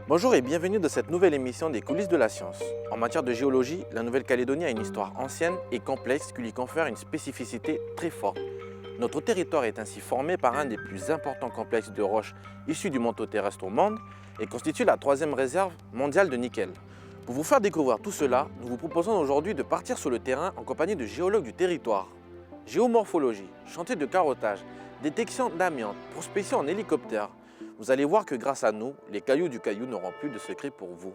Bonjour et bienvenue dans cette nouvelle émission des coulisses de la science. En matière de géologie, la Nouvelle-Calédonie a une histoire ancienne et complexe qui lui confère une spécificité très forte. Notre territoire est ainsi formé par un des plus importants complexes de roches issus du manteau terrestre au monde et constitue la troisième réserve mondiale de nickel. Pour vous faire découvrir tout cela, nous vous proposons aujourd'hui de partir sur le terrain en compagnie de géologues du territoire. Géomorphologie, chantier de carottage, détection d'amiante, prospection en hélicoptère. Vous allez voir que grâce à nous, les cailloux du Caillou n'auront plus de secret pour vous.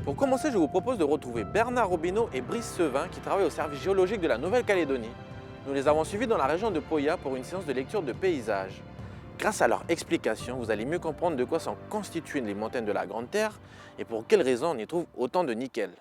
Pour commencer, je vous propose de retrouver Bernard Robineau et Brice Sevin qui travaillent au service géologique de la Nouvelle-Calédonie. Nous les avons suivis dans la région de Poya pour une séance de lecture de paysages. Grâce à leurs explications, vous allez mieux comprendre de quoi sont constituées les montagnes de la Grande Terre et pour quelles raisons on y trouve autant de nickel.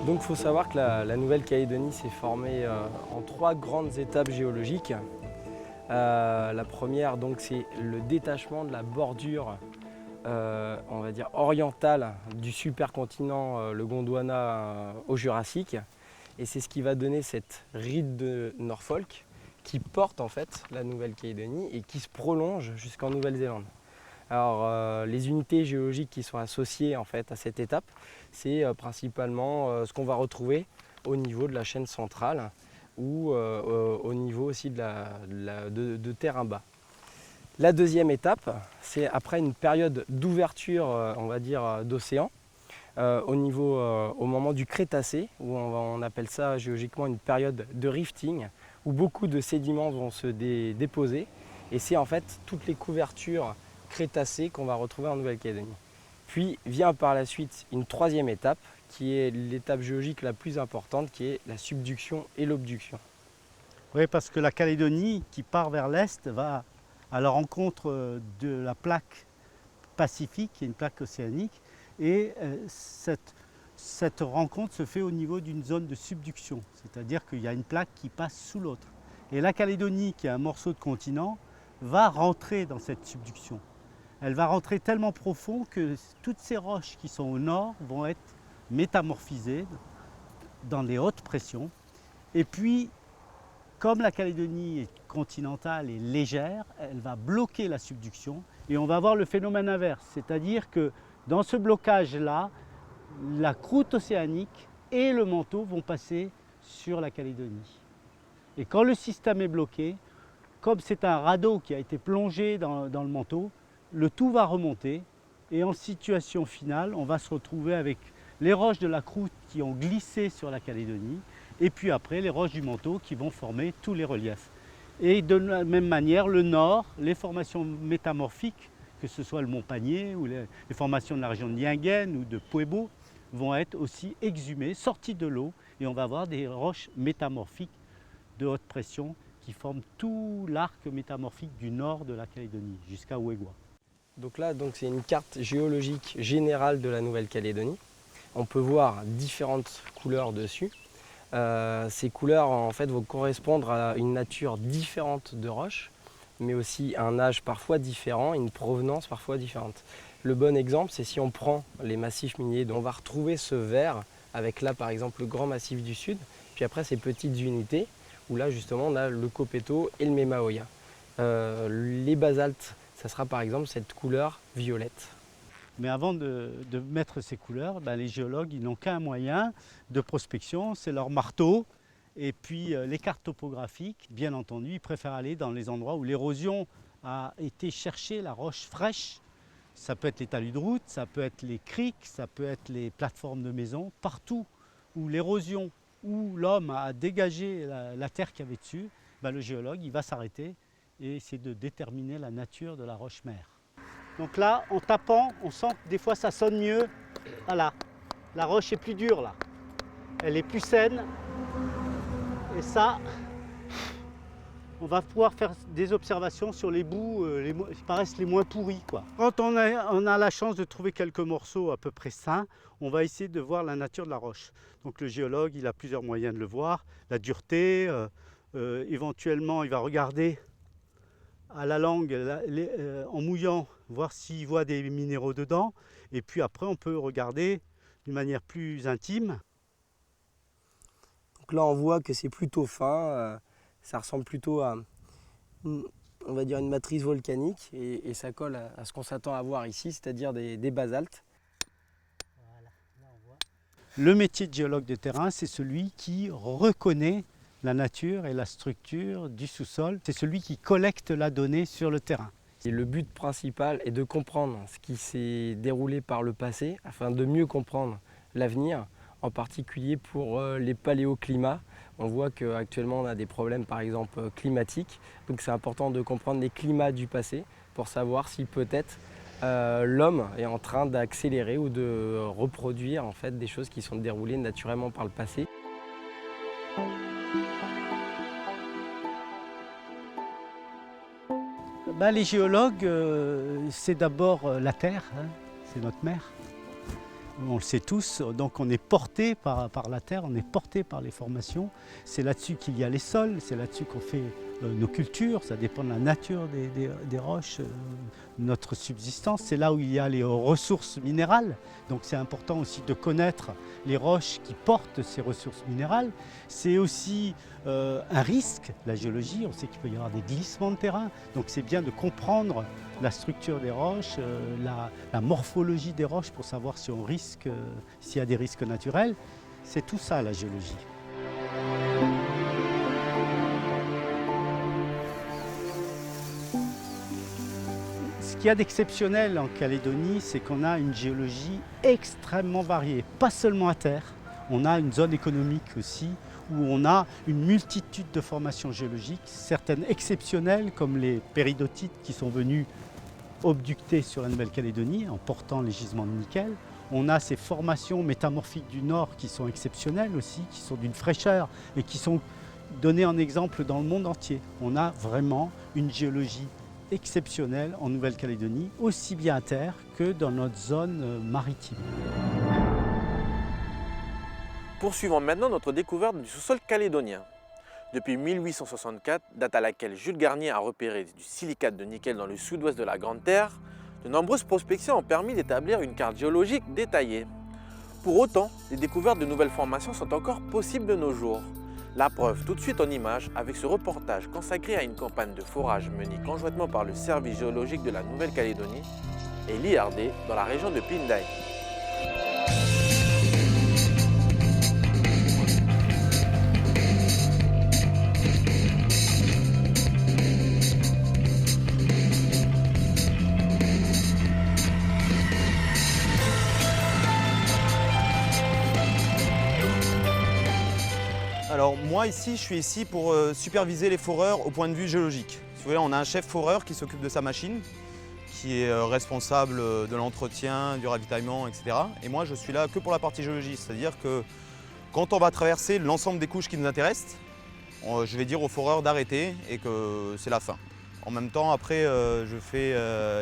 Donc il faut savoir que la Nouvelle-Calédonie s'est formée en trois grandes étapes géologiques. La première, c'est le détachement de la bordure on va dire orientale du supercontinent le Gondwana au Jurassique. Et c'est ce qui va donner cette ride de Norfolk qui porte en fait la Nouvelle-Calédonie et qui se prolonge jusqu'en Nouvelle-Zélande. Alors les unités géologiques qui sont associées en fait à cette étape, c'est principalement ce qu'on va retrouver au niveau de la chaîne centrale ou au niveau aussi de terrain bas. La deuxième étape, c'est après une période d'ouverture, on va dire, d'océan, au moment du Crétacé, où on appelle ça géologiquement une période de rifting, où beaucoup de sédiments vont se déposer. Et c'est en fait toutes les couvertures Crétacées qu'on va retrouver en Nouvelle-Calédonie. Puis vient par la suite une troisième étape, qui est l'étape géologique la plus importante, qui est la subduction et l'obduction. Oui, parce que la Calédonie, qui part vers l'est, va à la rencontre de la plaque pacifique, qui est une plaque océanique, et cette rencontre se fait au niveau d'une zone de subduction, c'est-à-dire qu'il y a une plaque qui passe sous l'autre. Et la Calédonie, qui est un morceau de continent, va rentrer dans cette subduction. Elle va rentrer tellement profond que toutes ces roches qui sont au nord vont être métamorphisées dans les hautes pressions. Et puis, comme la Calédonie est continentale et légère, elle va bloquer la subduction et on va avoir le phénomène inverse. C'est-à-dire que dans ce blocage-là, la croûte océanique et le manteau vont passer sur la Calédonie. Et quand le système est bloqué, comme c'est un radeau qui a été plongé dans le manteau, le tout va remonter et en situation finale, on va se retrouver avec les roches de la croûte qui ont glissé sur la Calédonie et puis après les roches du manteau qui vont former tous les reliefs. Et de la même manière, le nord, les formations métamorphiques, que ce soit le Mont Panier ou les formations de la région de Niengen ou de Pueblo, vont être aussi exhumées, sorties de l'eau et on va avoir des roches métamorphiques de haute pression qui forment tout l'arc métamorphique du nord de la Calédonie jusqu'à Ouégoua. Donc là, c'est une carte géologique générale de la Nouvelle-Calédonie. On peut voir différentes couleurs dessus. Ces couleurs en fait vont correspondre à une nature différente de roches, mais aussi un âge parfois différent, une provenance parfois différente. Le bon exemple, c'est si on prend les massifs miniers, on va retrouver ce vert avec là par exemple le grand massif du sud, puis après ces petites unités où là justement on a le Copeto et le Memaoya. Les basaltes, ça sera par exemple cette couleur violette. Mais avant de mettre ces couleurs, les géologues n'ont qu'un moyen de prospection, c'est leur marteau. Et puis les cartes topographiques, bien entendu, ils préfèrent aller dans les endroits où l'érosion a été chercher la roche fraîche. Ça peut être les talus de route, ça peut être les criques, ça peut être les plateformes de maisons. Partout où l'érosion, où l'homme a dégagé la terre qu'il y avait dessus, le géologue il va s'arrêter et essayer de déterminer la nature de la roche-mère. Donc là, en tapant, on sent que des fois ça sonne mieux. Voilà, la roche est plus dure là. Elle est plus saine. Et ça, on va pouvoir faire des observations sur les bouts qui paraissent les moins pourris, quoi. Quand on a la chance de trouver quelques morceaux à peu près sains, on va essayer de voir la nature de la roche. Donc le géologue, il a plusieurs moyens de le voir. La dureté, éventuellement, il va regarder à la langue en mouillant, voir s'il voit des minéraux dedans. Et puis après, on peut regarder d'une manière plus intime. Donc là, on voit que c'est plutôt fin, ça ressemble plutôt à, on va dire, une matrice volcanique et ça colle à ce qu'on s'attend à voir ici, c'est-à-dire des basaltes. Le métier de géologue de terrain, c'est celui qui reconnaît la nature et la structure du sous-sol. C'est celui qui collecte la donnée sur le terrain. Et le but principal est de comprendre ce qui s'est déroulé par le passé afin de mieux comprendre l'avenir, en particulier pour les paléoclimats. On voit qu'actuellement on a des problèmes par exemple climatiques, donc c'est important de comprendre les climats du passé pour savoir si peut-être l'homme est en train d'accélérer ou de reproduire en fait des choses qui sont déroulées naturellement par le passé. Les géologues, c'est d'abord la Terre, hein, c'est notre mère. On le sait tous, donc on est porté par la Terre, on est porté par les formations. C'est là-dessus qu'il y a les sols, c'est là-dessus qu'on fait nos cultures, ça dépend de la nature des roches, notre subsistance. C'est là où il y a les ressources minérales, donc c'est important aussi de connaître les roches qui portent ces ressources minérales. C'est aussi un risque, la géologie, on sait qu'il peut y avoir des glissements de terrain, donc c'est bien de comprendre la structure des roches, la morphologie des roches pour savoir si on risque, s'il y a des risques naturels. C'est tout ça la géologie. Ce qu'il y a d'exceptionnel en Calédonie, c'est qu'on a une géologie extrêmement variée, pas seulement à terre. On a une zone économique aussi, où on a une multitude de formations géologiques, certaines exceptionnelles comme les péridotites qui sont venus obductés sur la Nouvelle-Calédonie en portant les gisements de nickel. On a ces formations métamorphiques du Nord qui sont exceptionnelles aussi, qui sont d'une fraîcheur et qui sont données en exemple dans le monde entier. On a vraiment une géologie exceptionnelle en Nouvelle-Calédonie, aussi bien à terre que dans notre zone maritime. Poursuivons maintenant notre découverte du sous-sol calédonien. Depuis 1864, date à laquelle Jules Garnier a repéré du silicate de nickel dans le sud-ouest de la Grande Terre, de nombreuses prospections ont permis d'établir une carte géologique détaillée. Pour autant, les découvertes de nouvelles formations sont encore possibles de nos jours. La preuve tout de suite en images avec ce reportage consacré à une campagne de forage menée conjointement par le Service géologique de la Nouvelle-Calédonie et l'IRD dans la région de Pindai. Alors moi ici, je suis ici pour superviser les foreurs au point de vue géologique. Si vous voulez, on a un chef foreur qui s'occupe de sa machine, qui est responsable de l'entretien, du ravitaillement, etc. Et moi je suis là que pour la partie géologie, c'est-à-dire que quand on va traverser l'ensemble des couches qui nous intéressent, je vais dire au foreur d'arrêter et que c'est la fin. En même temps, après, je fais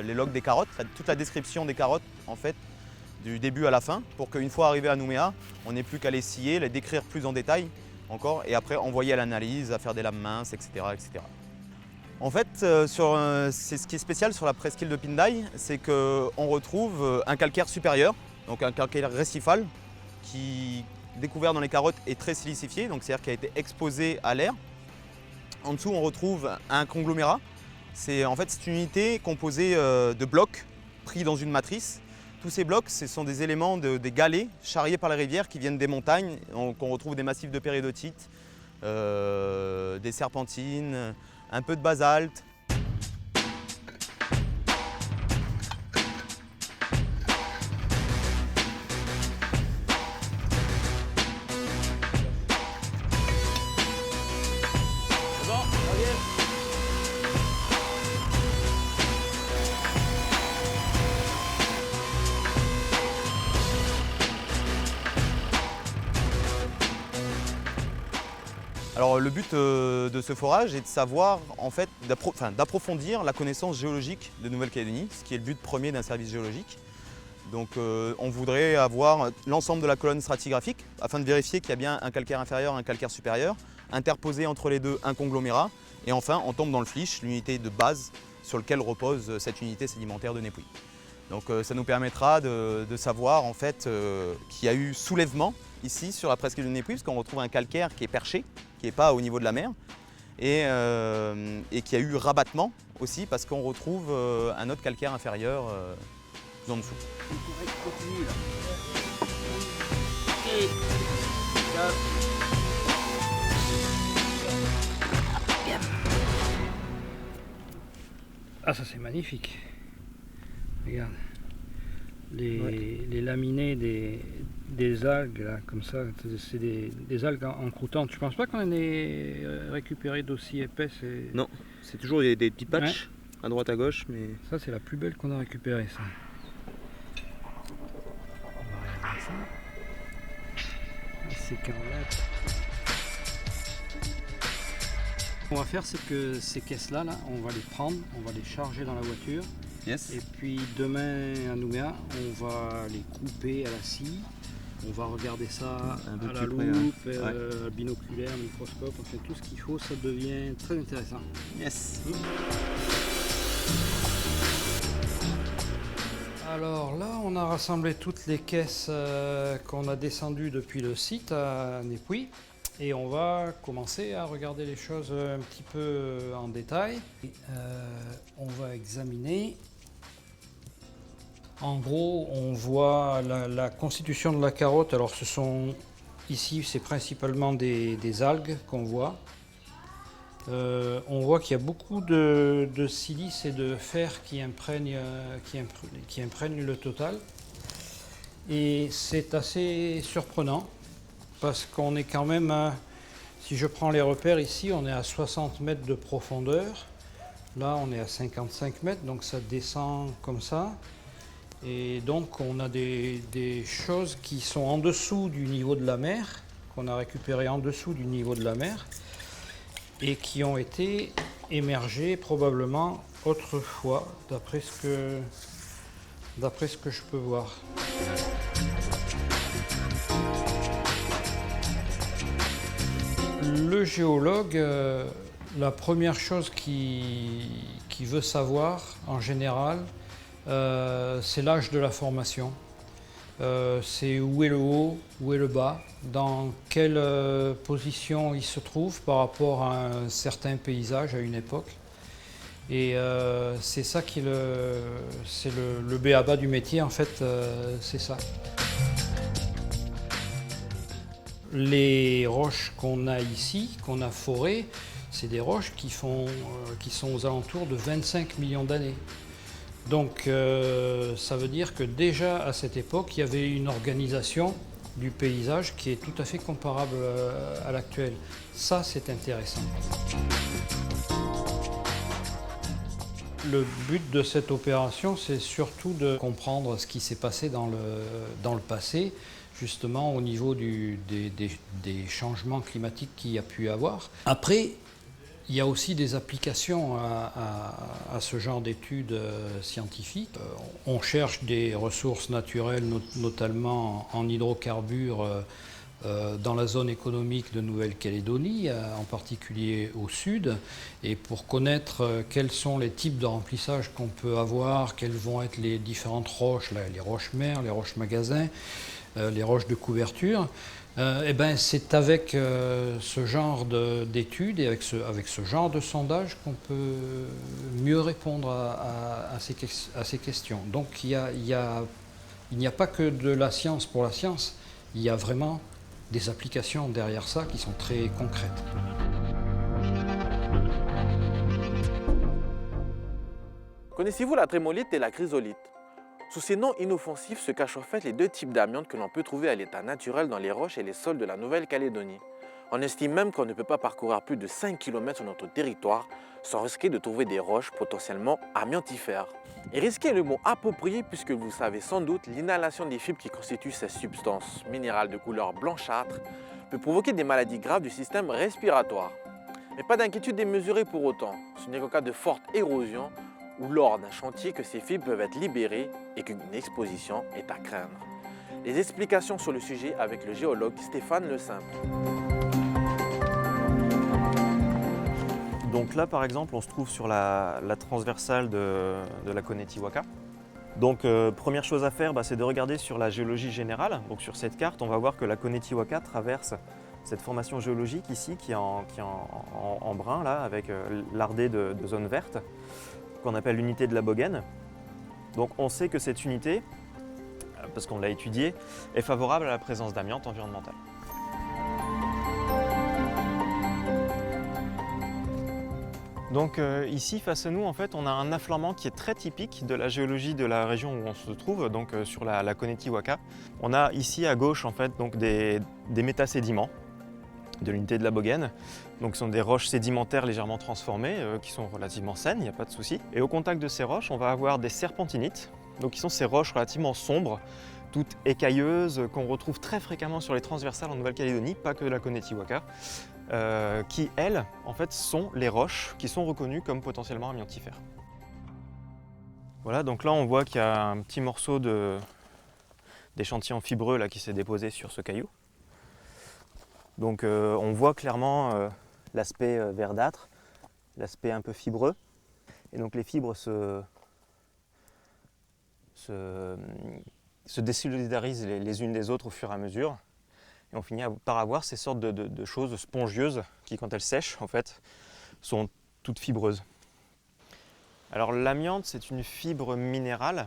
les logs des carottes, toute la description des carottes en fait, du début à la fin, pour qu'une fois arrivé à Nouméa, on n'ait plus qu'à les scier, les décrire plus en détail encore, et après envoyer à l'analyse, à faire des lames minces, etc. etc. En fait, c'est ce qui est spécial sur la presqu'île de Pindai, c'est qu'on retrouve un calcaire supérieur, donc un calcaire récifal, qui, découvert dans les carottes, est très silicifié, donc c'est-à-dire qui a été exposé à l'air. En dessous, on retrouve un conglomérat. C'est en fait une unité composée de blocs pris dans une matrice. Tous ces blocs, ce sont des éléments des galets charriés par la rivière qui viennent des montagnes. Donc on retrouve des massifs de péridotites, des serpentines, un peu de basalte. Alors le but de ce forage est de savoir, en fait, d'approfondir la connaissance géologique de Nouvelle-Calédonie, ce qui est le but premier d'un service géologique. Donc on voudrait avoir l'ensemble de la colonne stratigraphique afin de vérifier qu'il y a bien un calcaire inférieur et un calcaire supérieur, interposé entre les deux un conglomérat, et enfin on tombe dans le flysch, l'unité de base sur laquelle repose cette unité sédimentaire de Népouy. Donc ça nous permettra de savoir en fait qu'il y a eu soulèvement ici sur la presqu'île de Népouy, parce qu'on retrouve un calcaire qui est perché, qui n'est pas au niveau de la mer, et qu'il y a eu rabattement aussi parce qu'on retrouve un autre calcaire inférieur plus en dessous. Ah, ça c'est magnifique. Regarde. Les laminés des algues, là, comme ça, c'est des algues en croûtantes. Je pense pas qu'on en ait récupéré d'aussi épaisses. Non, c'est toujours des petits patchs à droite à gauche, mais... Ça, c'est la plus belle qu'on a récupérée, ça. On va regarder ça. C'est qu'en lettres. Ce qu'on va faire, c'est que ces caisses-là, on va les prendre, on va les charger dans la voiture. Yes. Et puis demain à Nouméa, on va les couper à la scie. On va regarder ça à la loupe, binoculaire, microscope, on fait tout ce qu'il faut, ça devient très intéressant. Yes. Alors là, on a rassemblé toutes les caisses qu'on a descendues depuis le site à Népouy. Et on va commencer à regarder les choses un petit peu en détail. On va examiner. En gros, on voit la constitution de la carotte. Alors ici, c'est principalement des algues qu'on voit. On voit qu'il y a beaucoup de silice et de fer qui imprègnent le total. Et c'est assez surprenant. Parce qu'on est quand même, si je prends les repères ici, on est à 60 mètres de profondeur. Là, on est à 55 mètres, donc ça descend comme ça. Et donc, on a des choses qui sont en dessous du niveau de la mer, qu'on a récupérées en dessous du niveau de la mer, et qui ont été émergées probablement autrefois, d'après ce que je peux voir. Le géologue, la première chose qu'il veut savoir en général, c'est l'âge de la formation. C'est où est le haut, où est le bas, dans quelle position il se trouve par rapport à un certain paysage à une époque. Et c'est ça qui c'est le b.a.-ba du métier en fait, c'est ça. Les roches qu'on a ici, qu'on a forées, c'est des roches qui sont aux alentours de 25 millions d'années. Donc ça veut dire que déjà à cette époque, il y avait une organisation du paysage qui est tout à fait comparable à l'actuelle. Ça, c'est intéressant. Le but de cette opération, c'est surtout de comprendre ce qui s'est passé dans le passé, justement au niveau des changements climatiques qu'il y a pu avoir. Après, il y a aussi des applications à ce genre d'études scientifiques. On cherche des ressources naturelles, notamment en hydrocarbures, dans la zone économique de Nouvelle-Calédonie, en particulier au sud. Et pour connaître quels sont les types de remplissage qu'on peut avoir, quelles vont être les différentes roches, les roches mères, les roches magasins, les roches de couverture, c'est avec ce genre d'études et avec ce genre de sondage qu'on peut mieux répondre à ces questions. Donc il n'y a pas que de la science pour la science, il y a vraiment des applications derrière ça qui sont très concrètes. Connaissez-vous la trémolite et la chrysolite? Sous ces noms inoffensifs se cachent en fait les deux types d'amiante que l'on peut trouver à l'état naturel dans les roches et les sols de la Nouvelle-Calédonie. On estime même qu'on ne peut pas parcourir plus de 5 km sur notre territoire sans risquer de trouver des roches potentiellement amiantifères. Et risquer est le mot approprié puisque vous savez sans doute, l'inhalation des fibres qui constituent ces substances minérales de couleur blanchâtre peut provoquer des maladies graves du système respiratoire. Mais pas d'inquiétude démesurée pour autant, ce n'est qu'en cas de forte érosion ou lors d'un chantier que ces fibres peuvent être libérées et qu'une exposition est à craindre. Les explications sur le sujet avec le géologue Stéphane Le Simple. Donc là, par exemple, on se trouve sur la transversale de la Konetiwaka. Donc première chose à faire, c'est de regarder sur la géologie générale. Donc sur cette carte, on va voir que la Konetiwaka traverse cette formation géologique ici qui est en brun, là, avec lardé de zones vertes, qu'on appelle l'unité de la Bogen. Donc on sait que cette unité, parce qu'on l'a étudiée, est favorable à la présence d'amiante environnementale. Donc ici, face à nous, en fait, on a un affleurement qui est très typique de la géologie de la région où on se trouve, donc sur la Konetiwaka. On a ici à gauche, en fait, donc des métasédiments de l'unité de la Bogen. Donc ce sont des roches sédimentaires légèrement transformées, qui sont relativement saines, il n'y a pas de souci. Et au contact de ces roches, on va avoir des serpentinites, donc qui sont ces roches relativement sombres, toutes écailleuses, qu'on retrouve très fréquemment sur les transversales en Nouvelle-Calédonie, pas que la Konetiwaka. Qui, elles, en fait, sont les roches qui sont reconnues comme potentiellement amiantifères. Voilà, donc là on voit qu'il y a un petit morceau d'échantillon fibreux là, qui s'est déposé sur ce caillou. Donc on voit clairement l'aspect verdâtre, l'aspect un peu fibreux. Et donc les fibres se désolidarisent les unes des autres au fur et à mesure. Et on finit par avoir ces sortes de choses spongieuses qui, quand elles sèchent, en fait, sont toutes fibreuses. Alors l'amiante, c'est une fibre minérale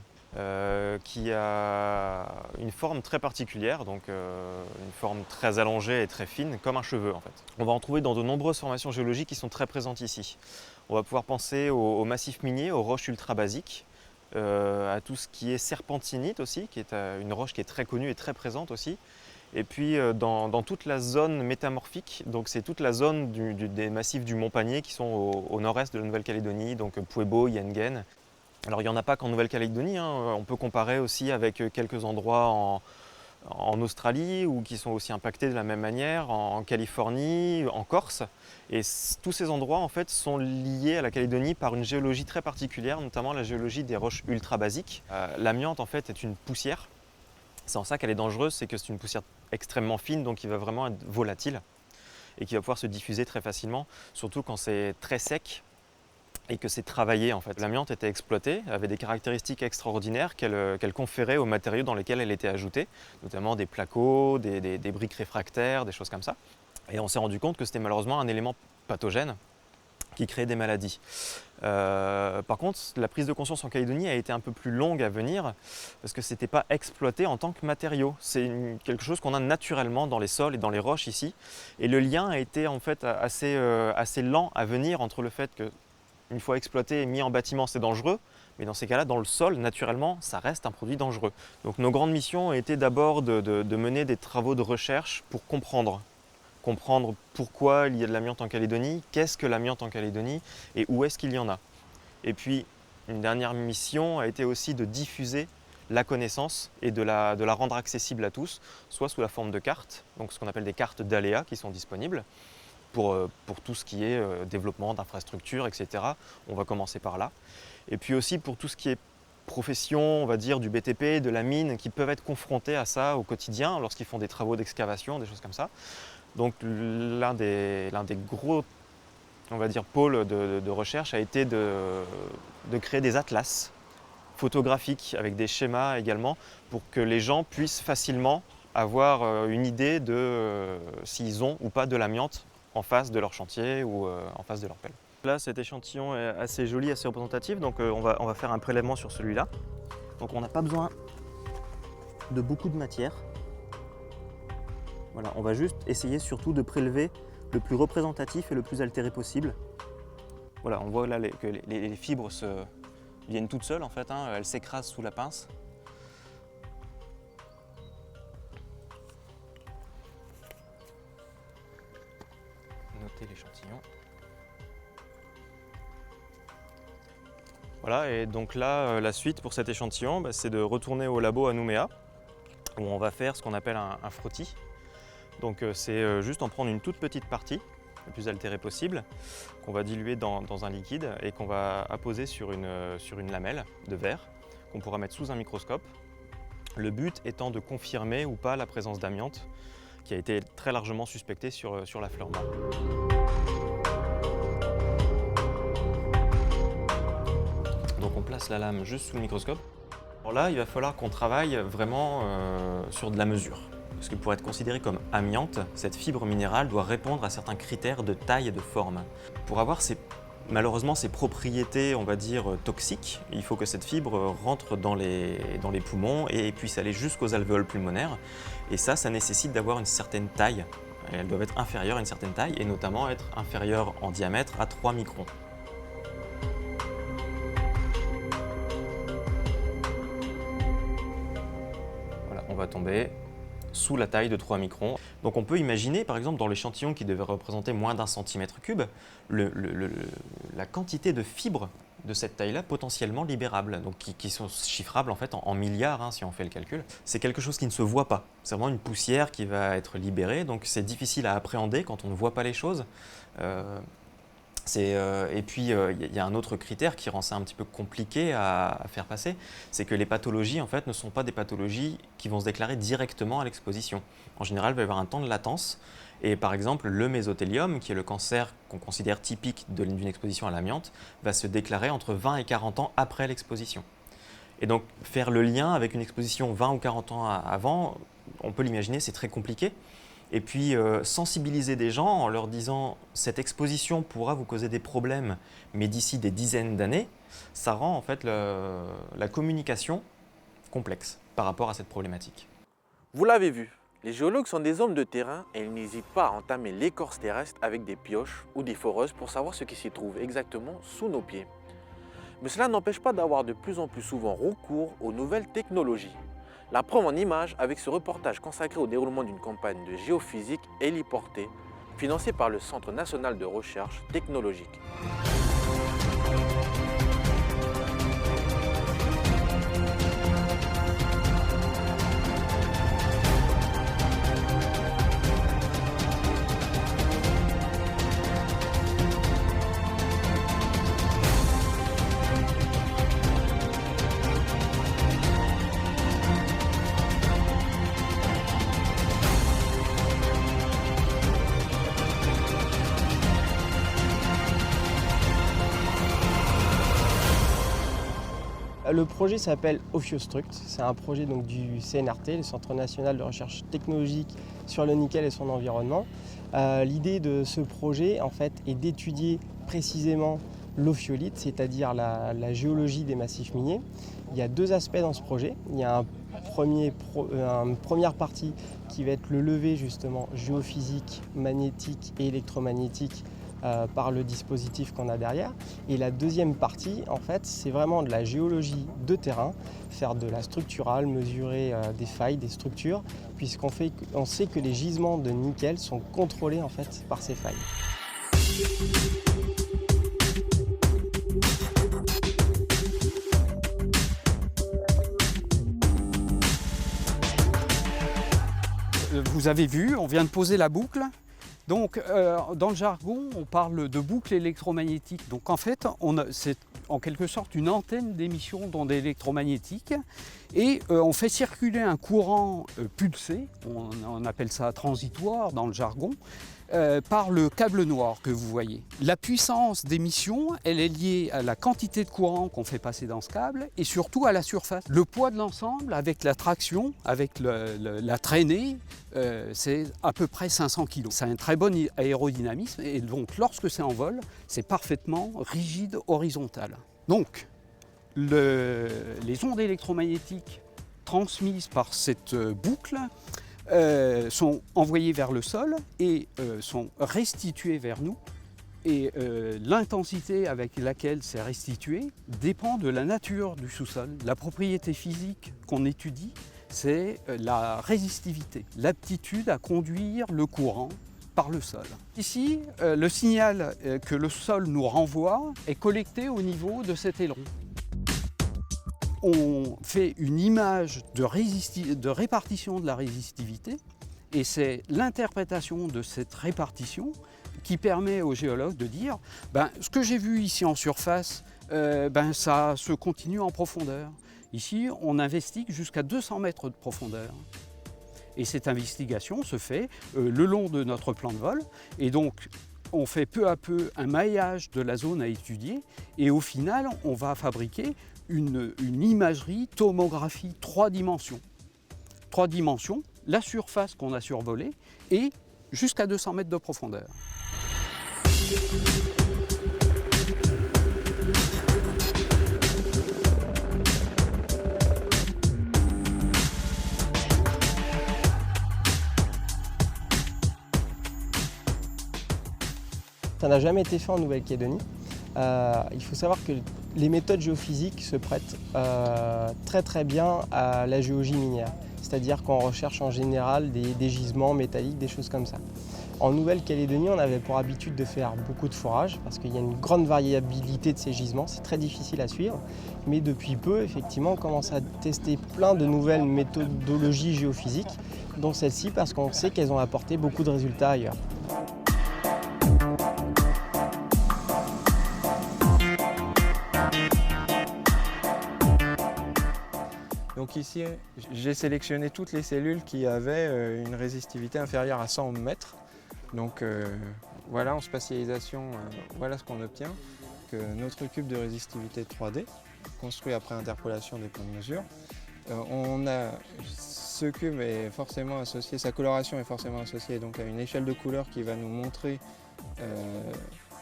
qui a une forme très particulière, donc une forme très allongée et très fine, comme un cheveu en fait. On va en trouver dans de nombreuses formations géologiques qui sont très présentes ici. On va pouvoir penser aux massifs miniers, aux roches ultra-basiques, à tout ce qui est serpentinite aussi, qui est une roche qui est très connue et très présente aussi. Et puis dans toute la zone métamorphique, donc c'est toute la zone des massifs du Mont-Panier qui sont au nord-est de la Nouvelle-Calédonie, donc Puebo, Yengen. Alors il n'y en a pas qu'en Nouvelle-Calédonie, hein. On peut comparer aussi avec quelques endroits en Australie ou qui sont aussi impactés de la même manière, en Californie, en Corse. Et tous ces endroits en fait sont liés à la Calédonie par une géologie très particulière, notamment la géologie des roches ultra-basiques. L'amiante en fait est une poussière. C'est en ça qu'elle est dangereuse, c'est que c'est une poussière extrêmement fine, donc qui va vraiment être volatile et qui va pouvoir se diffuser très facilement, surtout quand c'est très sec et que c'est travaillé en fait. L'amiante était exploitée, avait des caractéristiques extraordinaires qu'elle conférait aux matériaux dans lesquels elle était ajoutée, notamment des placots, des briques réfractaires, des choses comme ça. Et on s'est rendu compte que c'était malheureusement un élément pathogène qui créait des maladies. Par contre, la prise de conscience en Calédonie a été un peu plus longue à venir parce que ce n'était pas exploité en tant que matériau. C'est quelque chose qu'on a naturellement dans les sols et dans les roches ici. Et le lien a été en fait assez lent à venir entre le fait qu'une fois exploité et mis en bâtiment, c'est dangereux, mais dans ces cas-là, dans le sol, naturellement, ça reste un produit dangereux. Donc nos grandes missions ont été d'abord de mener des travaux de recherche pour comprendre pourquoi il y a de l'amiante en Calédonie, qu'est-ce que l'amiante en Calédonie et où est-ce qu'il y en a. Et puis, une dernière mission a été aussi de diffuser la connaissance et de la rendre accessible à tous, soit sous la forme de cartes, donc ce qu'on appelle des cartes d'aléas qui sont disponibles pour tout ce qui est développement d'infrastructures, etc. On va commencer par là. Et puis aussi pour tout ce qui est profession, on va dire, du BTP, de la mine, qui peuvent être confrontés à ça au quotidien lorsqu'ils font des travaux d'excavation, des choses comme ça. Donc l'un des gros, on va dire, pôles de recherche a été de créer des atlas photographiques avec des schémas également pour que les gens puissent facilement avoir une idée de s'ils ont ou pas de l'amiante en face de leur chantier ou en face de leur pelle. Là, cet échantillon est assez joli, assez représentatif, donc on va faire un prélèvement sur celui-là. Donc on n'a pas besoin de beaucoup de matière. Voilà, on va juste essayer surtout de prélever le plus représentatif et le plus altéré possible. Voilà, on voit là que les fibres viennent toutes seules en fait, hein, elles s'écrasent sous la pince. Notez l'échantillon. Voilà, et donc là, la suite pour cet échantillon, c'est de retourner au labo à Nouméa, où on va faire ce qu'on appelle un frottis. Donc c'est juste en prendre une toute petite partie le plus altéré possible, qu'on va diluer dans un liquide et qu'on va apposer sur une lamelle de verre qu'on pourra mettre sous un microscope. Le but étant de confirmer ou pas la présence d'amiante qui a été très largement suspectée sur la fleur mort. Donc on place la lame juste sous le microscope. Alors là, il va falloir qu'on travaille vraiment sur de la mesure. Parce que pour être considérée comme amiante, cette fibre minérale doit répondre à certains critères de taille et de forme. Pour avoir malheureusement ces propriétés, on va dire, toxiques, il faut que cette fibre rentre dans les poumons et puisse aller jusqu'aux alvéoles pulmonaires. Et ça nécessite d'avoir une certaine taille. Elles doivent être inférieures à une certaine taille et notamment être inférieures en diamètre à 3 microns. Voilà, on va tomber sous la taille de 3 microns. Donc on peut imaginer, par exemple, dans l'échantillon qui devait représenter moins d'1 cm3, la quantité de fibres de cette taille-là potentiellement libérables, donc qui sont chiffrables en fait en milliards, hein, si on fait le calcul. C'est quelque chose qui ne se voit pas. C'est vraiment une poussière qui va être libérée, donc c'est difficile à appréhender quand on ne voit pas les choses. Et puis, il y a un autre critère qui rend ça un petit peu compliqué à faire passer, c'est que les pathologies en fait, ne sont pas des pathologies qui vont se déclarer directement à l'exposition. En général, il va y avoir un temps de latence. Et par exemple, le mésothéliome, qui est le cancer qu'on considère typique d'une exposition à l'amiante, va se déclarer entre 20 et 40 ans après l'exposition. Et donc, faire le lien avec une exposition 20 ou 40 ans avant, on peut l'imaginer, c'est très compliqué. Et puis sensibiliser des gens en leur disant « cette exposition pourra vous causer des problèmes, mais d'ici des dizaines d'années », ça rend en fait la communication complexe par rapport à cette problématique. Vous l'avez vu, les géologues sont des hommes de terrain et ils n'hésitent pas à entamer l'écorce terrestre avec des pioches ou des foreuses pour savoir ce qui s'y trouve exactement sous nos pieds. Mais cela n'empêche pas d'avoir de plus en plus souvent recours aux nouvelles technologies. La preuve en image avec ce reportage consacré au déroulement d'une campagne de géophysique héliportée financée par le Centre national de recherche technologique. Le projet s'appelle Ophiostruct, c'est un projet donc, du CNRT, le Centre national de recherche technologique sur le nickel et son environnement. L'idée de ce projet en fait, est d'étudier précisément l'ophiolite, c'est-à-dire la géologie des massifs miniers. Il y a deux aspects dans ce projet. Il y a une première partie qui va être le levé justement géophysique, magnétique et électromagnétique par le dispositif qu'on a derrière. Et la deuxième partie, en fait, c'est vraiment de la géologie de terrain, faire de la structurale, mesurer des failles, des structures, puisqu'on sait que les gisements de nickel sont contrôlés en fait, par ces failles. Vous avez vu, on vient de poser la boucle. Donc, dans le jargon, on parle de boucle électromagnétique. Donc, en fait, c'est en quelque sorte une antenne d'émission d'ondes électromagnétiques et on fait circuler un courant pulsé, on appelle ça transitoire dans le jargon, par le câble noir que vous voyez. La puissance d'émission, elle est liée à la quantité de courant qu'on fait passer dans ce câble et surtout à la surface. Le poids de l'ensemble avec la traction, avec la traînée, c'est à peu près 500 kg. C'est un très bon aérodynamisme et donc lorsque c'est en vol, c'est parfaitement rigide, horizontal. Donc, les ondes électromagnétiques transmises par cette boucle sont envoyées vers le sol et sont restituées vers nous. Et l'intensité avec laquelle c'est restitué dépend de la nature du sous-sol. La propriété physique qu'on étudie, c'est la résistivité, l'aptitude à conduire le courant par le sol. Ici, le signal que le sol nous renvoie est collecté au niveau de cet aileron. On fait une image de répartition de la résistivité et c'est l'interprétation de cette répartition qui permet aux géologues de dire ce que j'ai vu ici en surface, ça se continue en profondeur. Ici, on investigue jusqu'à 200 mètres de profondeur. Et cette investigation se fait le long de notre plan de vol. Et donc, on fait peu à peu un maillage de la zone à étudier. Et au final, on va fabriquer une imagerie, tomographie 3 dimensions. 3 dimensions, la surface qu'on a survolée et jusqu'à 200 mètres de profondeur. Ça n'a jamais été fait en Nouvelle-Calédonie. Il faut savoir que les méthodes géophysiques se prêtent très bien à la géologie minière. C'est-à-dire qu'on recherche en général des gisements métalliques, des choses comme ça. En Nouvelle-Calédonie, on avait pour habitude de faire beaucoup de forage parce qu'il y a une grande variabilité de ces gisements, c'est très difficile à suivre. Mais depuis peu, effectivement, on commence à tester plein de nouvelles méthodologies géophysiques, dont celle-ci parce qu'on sait qu'elles ont apporté beaucoup de résultats ailleurs. Donc ici, j'ai sélectionné toutes les cellules qui avaient une résistivité inférieure à 100 mètres. Donc voilà, en spatialisation, voilà ce qu'on obtient. Notre cube de résistivité 3D, construit après interpolation des points de mesure. Ce cube est forcément associé, sa coloration est forcément associée donc à une échelle de couleurs qui va nous montrer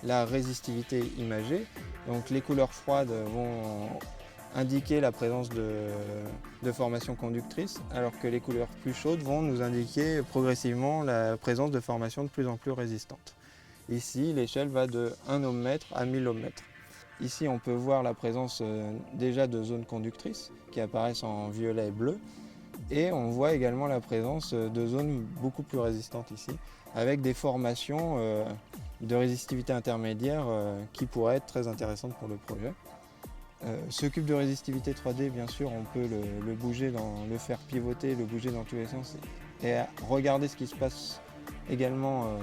la résistivité imagée. Donc les couleurs froides vont indiquer la présence de formations conductrices, alors que les couleurs plus chaudes vont nous indiquer progressivement la présence de formations de plus en plus résistantes. Ici, l'échelle va de 1 ohmmètre à 1000 ohmmètres. Ici, on peut voir la présence déjà de zones conductrices qui apparaissent en violet et bleu, et on voit également la présence de zones beaucoup plus résistantes ici, avec des formations de résistivité intermédiaire qui pourraient être très intéressantes pour le projet. Ce cube de résistivité 3D, bien sûr, on peut le bouger, le faire pivoter, le bouger dans tous les sens et regarder ce qui se passe également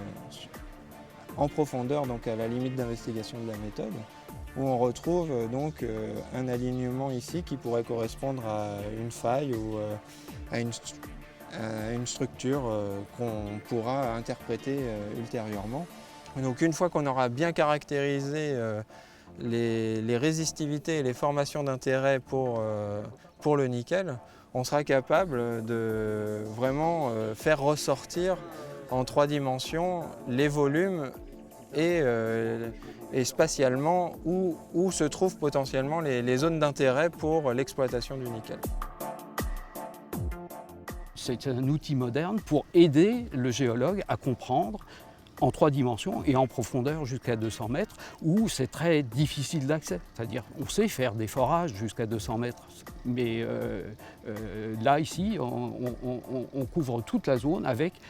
en profondeur, donc à la limite d'investigation de la méthode, où on retrouve donc un alignement ici qui pourrait correspondre à une faille ou à une structure qu'on pourra interpréter ultérieurement. Donc une fois qu'on aura bien caractérisé les résistivités et les formations d'intérêt pour le nickel, on sera capable de vraiment faire ressortir en 3 dimensions les volumes et spatialement où se trouvent potentiellement les zones d'intérêt pour l'exploitation du nickel. C'est un outil moderne pour aider le géologue à comprendre en 3 dimensions et en profondeur jusqu'à 200 mètres, où c'est très difficile d'accès. C'est-à-dire on sait faire des forages jusqu'à 200 mètres, mais là, ici, on couvre toute la zone avec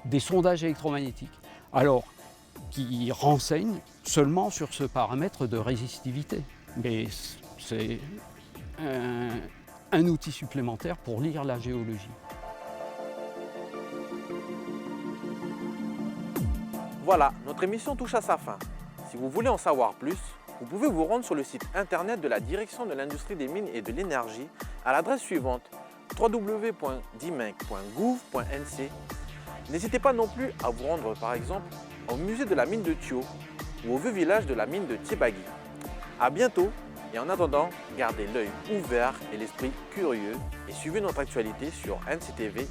des sondages électromagnétiques, alors qui renseignent seulement sur ce paramètre de résistivité. Mais c'est un outil supplémentaire pour lire la géologie. Voilà, notre émission touche à sa fin. Si vous voulez en savoir plus, vous pouvez vous rendre sur le site internet de la Direction de l'Industrie des Mines et de l'Énergie à l'adresse suivante www.dimec.gouv.nc. N'hésitez pas non plus à vous rendre par exemple au musée de la mine de Thio ou au vieux village de la mine de Thiebagui. A bientôt et en attendant, gardez l'œil ouvert et l'esprit curieux et suivez notre actualité sur nctv.nc.